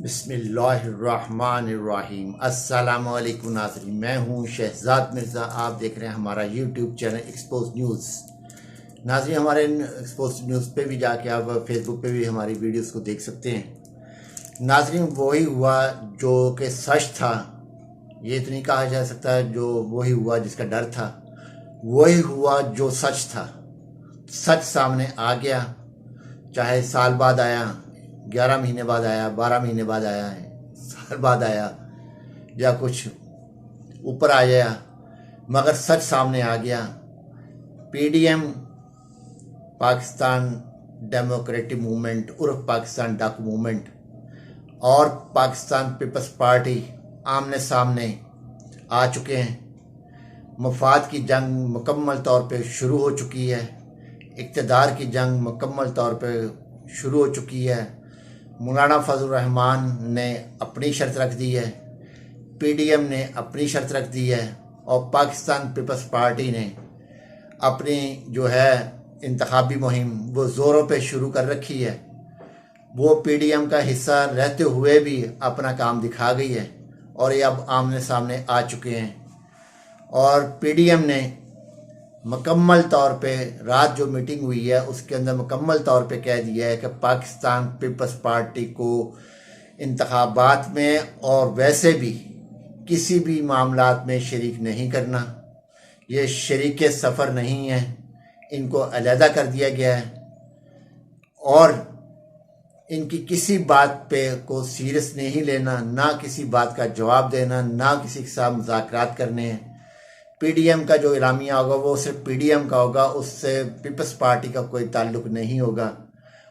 बिस्मिल्लाहिर्रहमानिर्रहीम। अस्सलामुअलैकुम नाज़रीन, मैं हूँ शहजाद मिर्ज़ा। आप देख रहे हैं हमारा यूट्यूब चैनल एक्सपोज न्यूज़। नाज़रीन, हमारे एक्सपोज न्यूज़ पे भी जाके आप फेसबुक पे भी हमारी वीडियोस को देख सकते हैं। नाज़रीन, वही हुआ जो कि सच था। ये तो नहीं कहा जा सकता जो वही हुआ जिसका डर था। वही हुआ जो सच था। सच सामने आ गया, चाहे साल बाद आया, 11 महीने बाद आया, 12 महीने बाद आया है, साल बाद आया या कुछ ऊपर आ गया, मगर सच सामने आ गया। पीडीएम पाकिस्तान डेमोक्रेटिक मूवमेंट उर्फ पाकिस्तान डाकू मूवमेंट और पाकिस्तान पीपल्स पार्टी आमने सामने आ चुके हैं। मफाद की जंग मुकम्मल तौर पे शुरू हो चुकी है। इक़्तिदार की जंग मुकम्मल तौर पे शुरू हो चुकी है। मौलाना फजल रहमान ने अपनी शर्त रख दी है, पीडीएम ने अपनी शर्त रख दी है और पाकिस्तान पीपल्स पार्टी ने अपनी जो है इंतखाबी मुहिम वो ज़ोरों पे शुरू कर रखी है। वो पीडीएम का हिस्सा रहते हुए भी अपना काम दिखा गई है और ये अब आमने सामने आ चुके हैं। और पीडीएम ने मुकम्मल तौर पे रात जो मीटिंग हुई है उसके अंदर मुकम्मल तौर पे कह दिया है कि पाकिस्तान पीपल्स पार्टी को इंतखाबात में और वैसे भी किसी भी मामलात में शरीक नहीं करना। ये शरीक सफ़र नहीं है, इनको अलहदा कर दिया गया है और इनकी किसी बात पे को सीरियस नहीं लेना, ना किसी बात का जवाब देना, ना किसी के साथ मुज़ाकरात करने हैं। पीडीएम का जो इलामिया होगा वो सिर्फ पीडीएम का होगा, उससे पीपल्स पार्टी का कोई ताल्लुक नहीं होगा।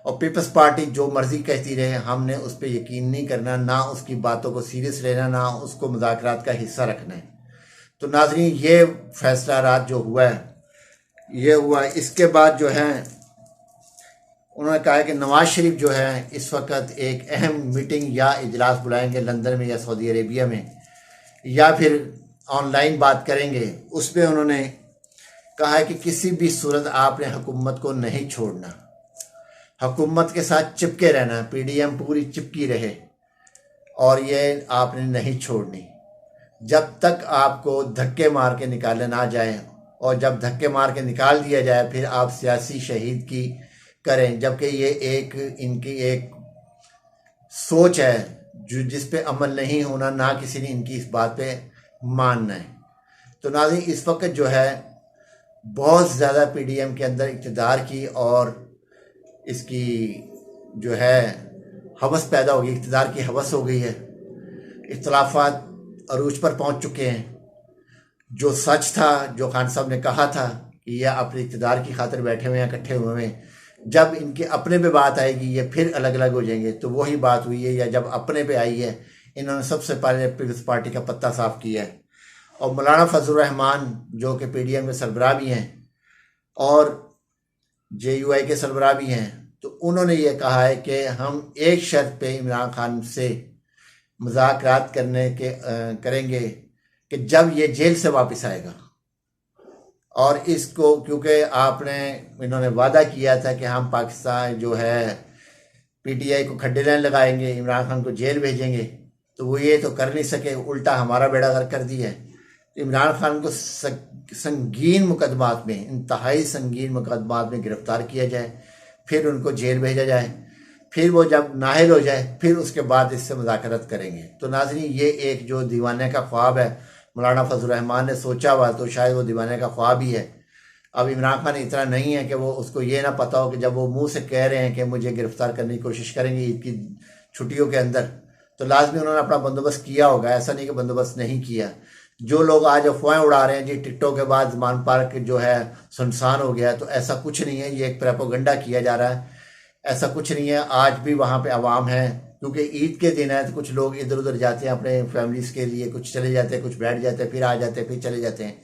और पीपल्स पार्टी जो मर्ज़ी कहती रहे, हमने उस पर यकीन नहीं करना, ना उसकी बातों को सीरियस लेना, ना उसको मुज़ाकरात का हिस्सा रखना है। तो नाज़रीन, ये फैसला रात जो हुआ है ये हुआ। इसके बाद जो है उन्होंने कहा है कि नवाज शरीफ जो है इस वक्त एक अहम मीटिंग या इजलास बुलाएंगे लंदन में या सऊदी अरेबिया में, या फिर ऑनलाइन बात करेंगे। उसमें उन्होंने कहा है कि किसी भी सूरत आपने हुकूमत को नहीं छोड़ना, हुकूमत के साथ चिपके रहना, पीडीएम पूरी चिपकी रहे और ये आपने नहीं छोड़नी जब तक आपको धक्के मार के निकाले ना जाए। और जब धक्के मार के निकाल दिया जाए फिर आप सियासी शहीद की करें, जबकि ये एक इनकी एक सोच है जो जिस पे अमल नहीं होना, ना किसी ने इनकी इस बात पे मानना है। तो नाज़रीन, इस वक्त जो है बहुत ज़्यादा पीडीएम के अंदर इक़्तिदार की और इसकी जो है हवस पैदा हो गई, इक़्तिदार की हवस हो गई है। इख्तलाफात अरूज पर पहुंच चुके हैं। जो सच था, जो खान साहब ने कहा था कि यह अपने इक़्तिदार की खातिर बैठे हुए हैं, इकट्ठे हुए हैं, जब इनके अपने पे बात आएगी ये फिर अलग अलग हो जाएंगे। तो वही बात हुई है, या जब अपने पे आई है इन्होंने सबसे पहले पीपल्स पार्टी का पत्ता साफ किया है। और मौलाना फजल रहमान जो कि पीडीएम के सरबराह भी हैं और जेयूआई के सरबराह भी हैं, तो उन्होंने ये कहा है कि हम एक शर्त पे इमरान खान से मुज़ाकरात करेंगे कि जब ये जेल से वापस आएगा। और इसको क्योंकि इन्होंने वादा किया था कि हम पाकिस्तान जो है पीटीआई को खड्डे लाइन लगाएंगे, इमरान खान को जेल भेजेंगे, तो वो ये तो कर नहीं सके, उल्टा हमारा बेड़ा गर्क कर दिया है। तो इमरान खान को संगीन मुकदमात में, इंतहाई संगीन मुकदमात में गिरफ्तार किया जाए, फिर उनको जेल भेजा जाए, फिर वो जब नाहिल हो जाए फिर उसके बाद इससे मुज़ाकरत करेंगे। तो नाज़रीन, ये एक जो दीवाने का ख्वाब है मौलाना फजल रहमान ने सोचा हुआ, तो शायद वो दीवाने का ख्वाब ही है। अब इमरान खान इतना नहीं है कि वो उसको ये ना पता हो कि जब वो मुंह से कह रहे हैं कि मुझे गिरफ्तार करने की कोशिश करेंगे ईद की छुट्टियों के अंदर, तो लाजमी उन्होंने अपना बंदोबस्त किया होगा। ऐसा नहीं कि बंदोबस्त नहीं किया। जो लोग आज अफवाहें उड़ा रहे हैं जी टिकटों के बाद ज़मान पार्क जो है सुनसान हो गया, तो ऐसा कुछ नहीं है। ये एक प्रोपेगेंडा किया जा रहा है, ऐसा कुछ नहीं है। आज भी वहाँ पे आवाम है, क्योंकि ईद के दिन है तो कुछ लोग इधर उधर जाते हैं अपने फैमिलीज़ के लिए, कुछ चले जाते हैं, कुछ बैठ जाते हैं, फिर आ जाते हैं, फिर चले जाते हैं।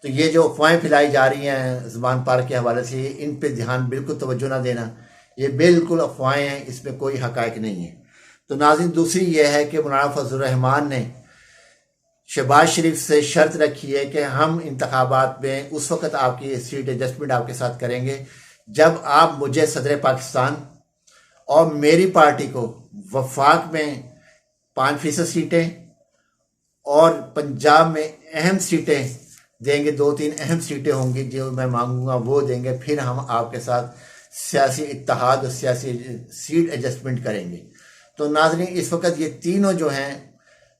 तो ये जो अफवाहें फैलाई जा रही हैं ज़मान पार्क के हवाले से, इन पे ध्यान बिल्कुल तवज्जो ना देना। ये बिल्कुल अफवाहें हैं, इसमें कोई हक़ाइक़ नहीं है। तो नाज़रीन, दूसरी ये है कि मौलाना फजल रहमान ने शहबाज शरीफ से शर्त रखी है कि हम इंतखाबात में उस वक्त आपकी सीट एडजस्टमेंट आपके साथ करेंगे जब आप मुझे सदर पाकिस्तान और मेरी पार्टी को वफाक में 5% सीटें, और पंजाब में अहम सीटें देंगे, 2-3 अहम सीटें होंगी जो मैं मांगूंगा वो देंगे। फिर हम आपके साथ सियासी इत्तेहाद और सियासी सीट एडजस्टमेंट करेंगे। तो नाज़रीन, इस वक्त ये तीनों जो हैं,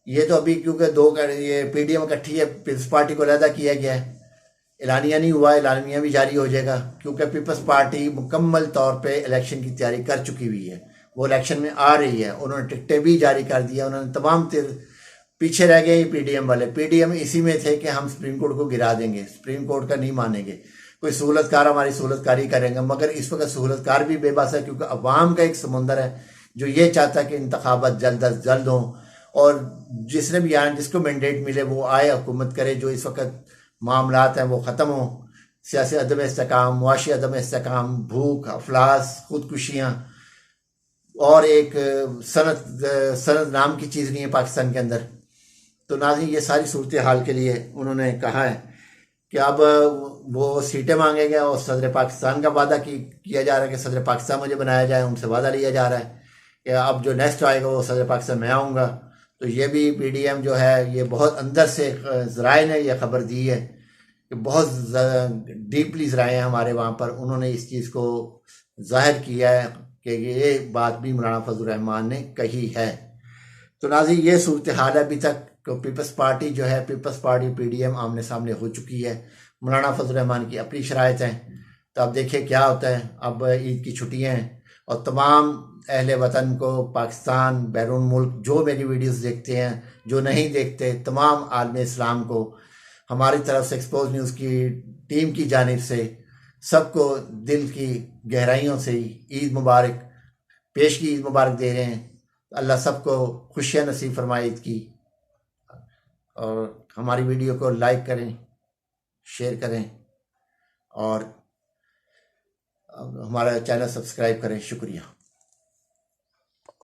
ये तो अभी क्योंकि ये पीडीएम इकट्ठी है, पीपल्स पार्टी को अलहदा किया गया है, एलानिया नहीं हुआ, एलानिया भी जारी हो जाएगा क्योंकि पीपल्स पार्टी मुकम्मल तौर पे इलेक्शन की तैयारी कर चुकी हुई है, वो इलेक्शन में आ रही है। उन्होंने टिकटें भी जारी कर दिया, उन्होंने तमाम पीछे रह गए पीडीएम वाले। पीडीएम इसी में थे कि हम सुप्रीम कोर्ट को गिरा देंगे, सुप्रीम कोर्ट का नहीं मानेंगे, कोई सहूलतकार हमारी सहूलतकारी करेंगे। मगर इस वक्त सहूलतकार भी बेबस है क्योंकि अवाम का एक समुंदर है जो ये चाहता है कि इंतखाबात जल्द अज जल्द हों, और जिसने भी आए, जिसको मैंडेट मिले वो आए, हुकूमत करे। जो इस वक्त मामलात हैं वो ख़त्म हों, सियासी अदम इस्तेकाम, मुआशी अदम इस्तेकाम, भूख, अफलास, खुदकुशियाँ, और एक सनद नाम की चीज़ नहीं है पाकिस्तान के अंदर। तो नाज़रीन, ये सारी सूरत हाल के लिए उन्होंने कहा है कि अब वो सीटें मांगेंगे और सदर पाकिस्तान का वादा किया जा रहा है कि सदर पाकिस्तान मुझे बनाया जाए, उनसे वादा लिया जा रहा है कि अब जो नेक्स्ट आएगा वो सदर पाकिस्तान मैं आऊँगा। तो ये भी पीडीएम जो है, ये बहुत अंदर से ज़राए ने यह खबर दी है कि बहुत डीपली ज़राए हैं हमारे वहाँ पर, उन्होंने इस चीज़ को जाहिर किया है कि ये बात भी मौलाना फजल रहमान ने कही है। तो नाज़रीन, ये सूरत हाल है अभी तक। तो पीपल्स पार्टी जो है, पीपल्स पार्टी पीडीएम आमने सामने हो चुकी है। मौलाना फजल रहमान की अपनी शराइत हैं, तो अब देखिए क्या होता है। अब ईद की छुट्टियाँ हैं और तमाम अहले वतन को, पाकिस्तान, बैरून मुल्क, जो मेरी वीडियोस देखते हैं, जो नहीं देखते, तमाम आलम इस्लाम को हमारी तरफ से, एक्सपोज न्यूज़ की टीम की जानिब से, सबको दिल की गहराइयों से ईद मुबारक, पेश की ईद मुबारक दे रहे हैं। अल्लाह सबको खुशियाँ नसीब फरमाए ईद की। और हमारी वीडियो को लाइक करें, शेयर करें और हमारा चैनल सब्सक्राइब करें। शुक्रिया।